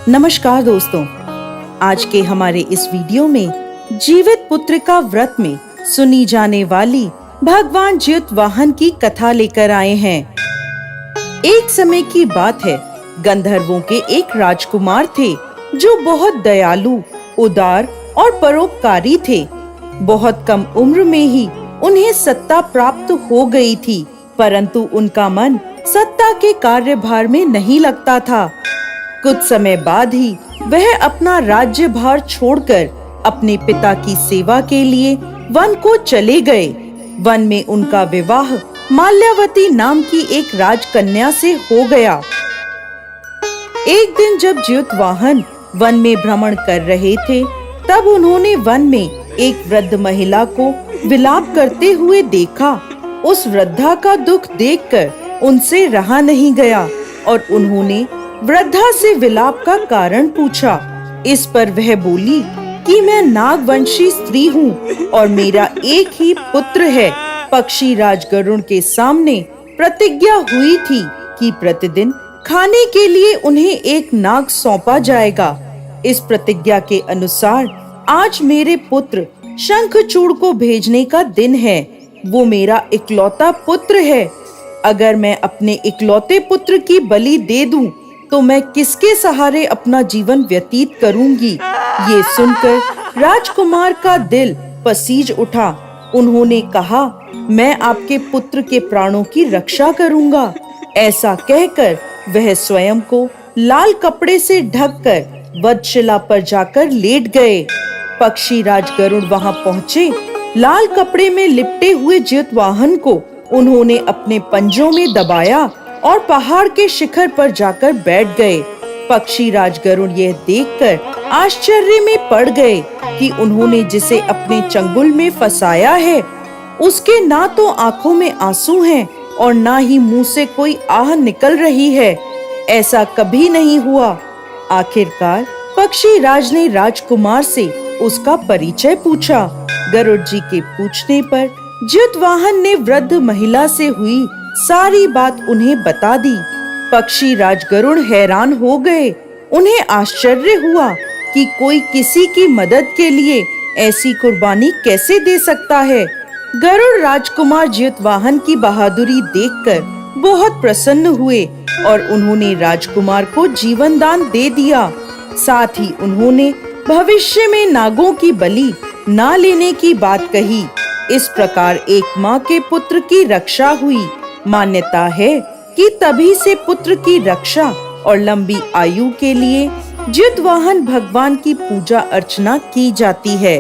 नमस्कार दोस्तों, आज के हमारे इस वीडियो में जीवित पुत्र का व्रत में सुनी जाने वाली भगवान ज्योतिवाहन की कथा लेकर आए हैं। एक समय की बात है, गंधर्वों के एक राजकुमार थे जो बहुत दयालु, उदार और परोपकारी थे। बहुत कम उम्र में ही उन्हें सत्ता प्राप्त हो गई थी, परंतु उनका मन सत्ता के कार्यभार में नहीं लगता था। कुछ समय बाद ही वह अपना राज्यभार छोड़कर अपने पिता की सेवा के लिए वन को चले गए। वन में उनका विवाह माल्यावती नाम की एक राजकन्या से हो गया। एक दिन जब ज्योतिवाहन वन में भ्रमण कर रहे थे, तब उन्होंने वन में एक वृद्ध महिला को विलाप करते हुए देखा। उस वृद्धा का दुख देखकर उनसे रहा नहीं गया और उन्होंने वृद्धा से विलाप का कारण पूछा। इस पर वह बोली कि मैं नागवंशी स्त्री हूँ और मेरा एक ही पुत्र है। पक्षी राज गरुड़ के सामने प्रतिज्ञा हुई थी कि प्रतिदिन खाने के लिए उन्हें एक नाग सौंपा जाएगा। इस प्रतिज्ञा के अनुसार आज मेरे पुत्र शंखचूड़ को भेजने का दिन है। वो मेरा इकलौता पुत्र है। अगर मैं अपने इकलौते पुत्र की बलि दे दूं, तो मैं किसके सहारे अपना जीवन व्यतीत करूंगी। ये सुनकर राजकुमार का दिल पसीज उठा। उन्होंने कहा, मैं आपके पुत्र के प्राणों की रक्षा करूंगा। ऐसा कहकर वह स्वयं को लाल कपड़े से ढककर वधशिला पर जाकर लेट गए। पक्षी राज गरुड़ वहां पहुंचे। लाल कपड़े में लिपटे हुए ज्योतिवाहन को उन्होंने अपने पंजों में दबाया और पहाड़ के शिखर पर जाकर बैठ गए। पक्षी राज गरुड़ यह देखकर आश्चर्य में पड़ गए कि उन्होंने जिसे अपने चंगुल में फंसाया है, उसके ना तो आंखों में आंसू हैं और ना ही मुंह से कोई आह निकल रही है। ऐसा कभी नहीं हुआ। आखिरकार पक्षी राज ने राजकुमार से उसका परिचय पूछा। गरुड़ जी के पूछने पर ज्योतिवाहन ने वृद्ध महिला से हुई सारी बात उन्हें बता दी। पक्षी राज गरुड़ हैरान हो गए। उन्हें आश्चर्य हुआ कि कोई किसी की मदद के लिए ऐसी कुर्बानी कैसे दे सकता है। गरुड़ राजकुमार ज्योतिवाहन की बहादुरी देखकर बहुत प्रसन्न हुए और उन्होंने राजकुमार को जीवन दान दे दिया। साथ ही उन्होंने भविष्य में नागों की बलि ना लेने की बात कही। इस प्रकार एक माँ के पुत्र की रक्षा हुई। मान्यता है कि तभी से पुत्र की रक्षा और लंबी आयु के लिए ज्योतिवाहन भगवान की पूजा अर्चना की जाती है।